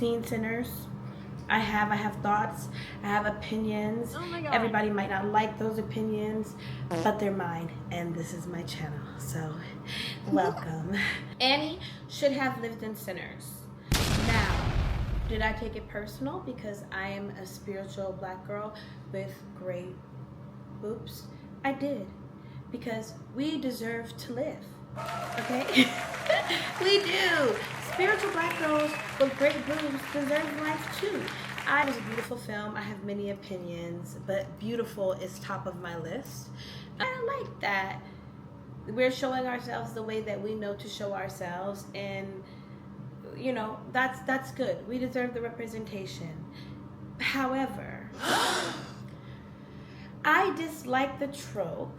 seen Sinners. I have thoughts, I have opinions. Oh my God. Everybody might not like those opinions, but they're mine, and this is my channel, so welcome. Annie should have lived in Sinners. Now, did I take it personal because I am a spiritual black girl with great boobs? I did, because we deserve to live, okay? We do. Spiritual black girls with great boobs deserve life too. It was a beautiful film. I have many opinions, but beautiful is top of my list. I like that we're showing ourselves the way that we know to show ourselves, and you know, that's good. We deserve the representation. However, I dislike the trope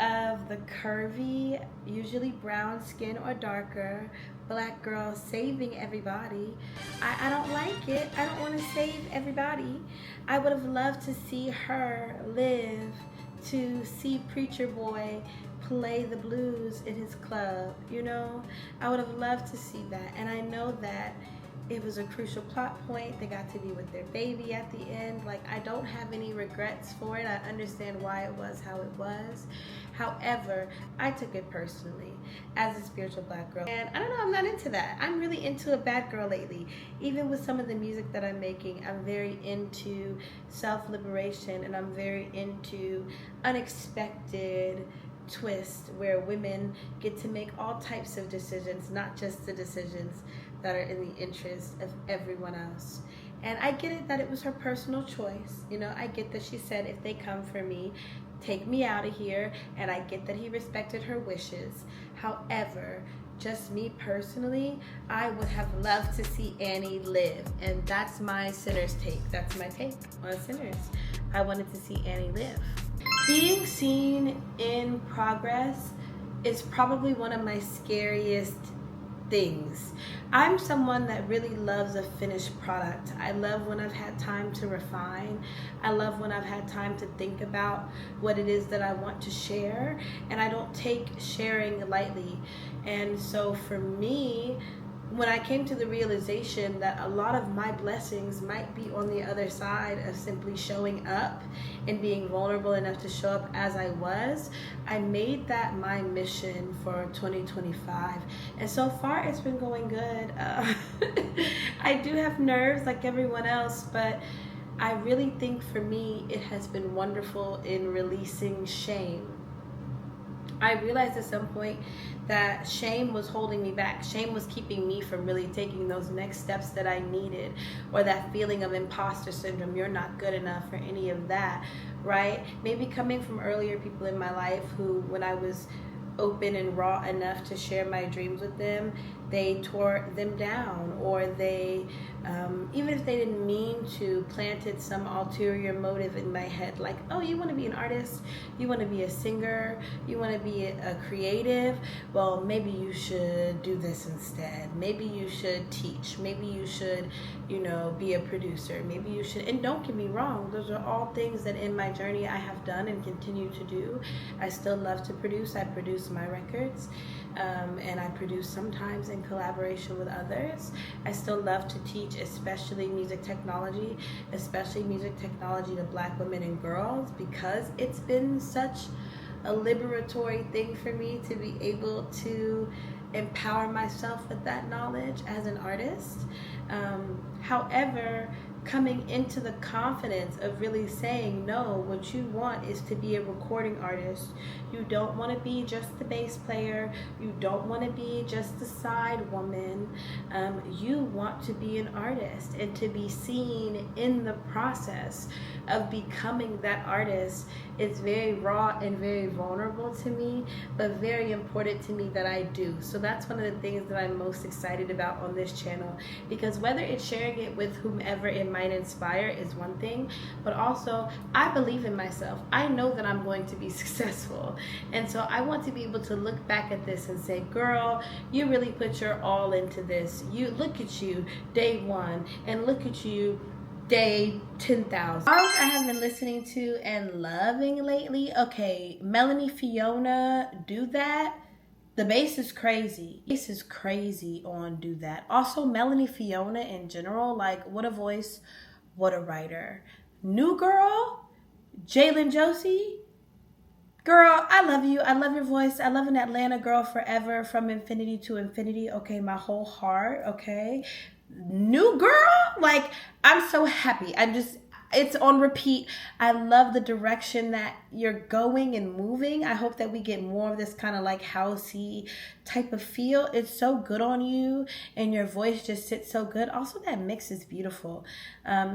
of the curvy, usually brown skin or darker, black girl saving everybody. I don't like it. I don't want to save everybody. I would have loved to see her live to see Preacher Boy play the blues in his club, you know? I would have loved to see that, and I know that it was a crucial plot point. They got to be with their baby at the end. Like, I don't have any regrets for it. I understand why it was how it was. However, I took it personally as a spiritual black girl. And I don't know, I'm not into that. I'm really into a bad girl lately. Even with some of the music that I'm making, I'm very into self-liberation, and I'm very into unexpected twist where women get to make all types of decisions, not just the decisions that are in the interest of everyone else. And I get it that it was her personal choice. You know, I get that she said, if they come for me, take me out of here. And I get that he respected her wishes. However, just me personally, I would have loved to see Annie live. And that's my Sinners take. That's my take on Sinners. I wanted to see Annie live. Being seen in progress is probably one of my scariest things. I'm someone that really loves a finished product. I love when I've had time to refine. I love when I've had time to think about what it is that I want to share, and I don't take sharing lightly. And so for me, when I came to the realization that a lot of my blessings might be on the other side of simply showing up and being vulnerable enough to show up as I was, I made that my mission for 2025. And so far it's been going good. I do have nerves like everyone else, but I really think for me it has been wonderful in releasing shame. I realized at some point that shame was holding me back. Shame was keeping me from really taking those next steps that I needed, or that feeling of imposter syndrome, you're not good enough, or any of that, right? Maybe coming from earlier people in my life who, when I was open and raw enough to share my dreams with them, they tore them down, or they, even if they didn't mean to, planted some ulterior motive in my head, like, oh, you want to be an artist, you want to be a singer, you want to be a creative, well, maybe you should do this instead, maybe you should teach, maybe you should, you know, be a producer, maybe you should. And don't get me wrong, those are all things that in my journey I have done and continue to do. I still love to produce. I produce my records, and I produce sometimes in collaboration with others. I still love to teach, especially music technology to black women and girls, because it's been such a liberatory thing for me to be able to empower myself with that knowledge as an artist. However, coming into the confidence of really saying, no, what you want is to be a recording artist. You don't want to be just the bass player. You don't want to be just the side woman. You want to be an artist, and to be seen in the process of becoming that artist is very raw and very vulnerable to me, but very important to me that I do. So that's one of the things that I'm most excited about on this channel, because whether it's sharing it with whomever it might inspire is one thing, but also I believe in myself. I know that I'm going to be successful, and so I want to be able to look back at this and say, girl, you really put your all into this. You look at you day one, and look at you day 10,000. Songs I have been listening to and loving lately. Okay, Melanie Fiona, Do That. The bass is crazy. Bass is crazy on Do That. Also, Melanie Fiona in general, like, what a voice, what a writer. New girl, Josey. Girl, I love you. I love your voice. I love an Atlanta girl forever, from infinity to infinity. Okay, my whole heart. Okay. New girl, like, I'm so happy. It's on repeat. I love the direction that you're going and moving. I hope that we get more of this kind of like housey type of feel. It's so good on you, and your voice just sits so good. Also, that mix is beautiful.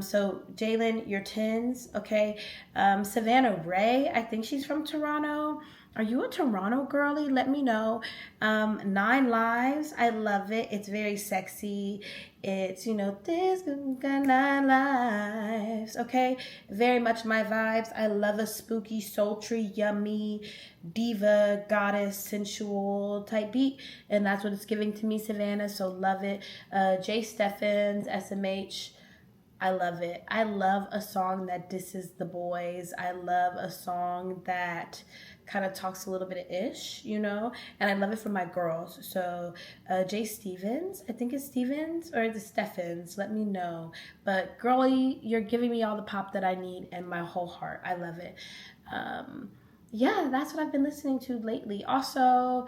So Jalen, your 10s, okay. Savannah Re, I think she's from Toronto. Are you a Toronto girly? Let me know. 9 Lives, I love it. It's very sexy. It's, you know, this got 9 lives, okay? Very much my vibes. I love a spooky, sultry, yummy, diva, goddess, sensual type beat, and that's what it's giving to me, Savannah, so love it. Jae Stephens, SMH, I love it. I love a song that disses the boys. I love a song that kind of talks a little bit of ish, you know, and I love it for my girls. So Jae Stephens, I think it's Stephens or the Stephens, let me know. But girly, you're giving me all the pop that I need and my whole heart. I love it. Yeah, that's what I've been listening to lately. Also,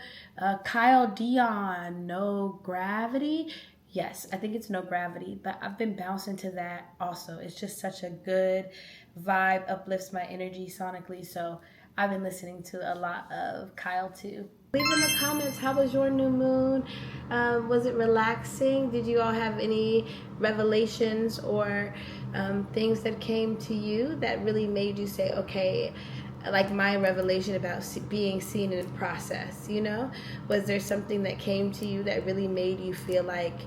Kyle Dion, No Gravity. Yes, I think it's No Gravity, but I've been bouncing to that also. It's just such a good vibe, uplifts my energy sonically. So I've been listening to a lot of Kyle too. Leave in the comments, how was your new moon? Was it relaxing? Did you all have any revelations or things that came to you that really made you say, okay, like my revelation about being seen in process, you know? Was there something that came to you that really made you feel like,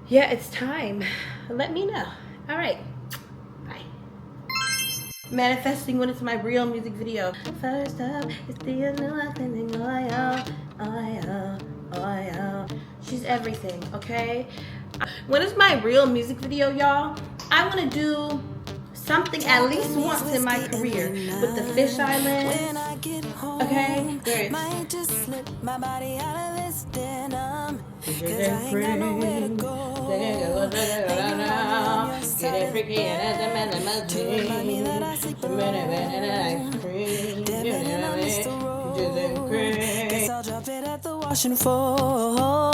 yeah, it's time? Let me know. All right, bye. Manifesting when it's my real music video. First up, it's the Anua cleansing oil. She's everything, okay? When it's my real music video, y'all, I want to do something at least once in my career with the fisheye lens. Okay? There it I'll drop it at the washing floor.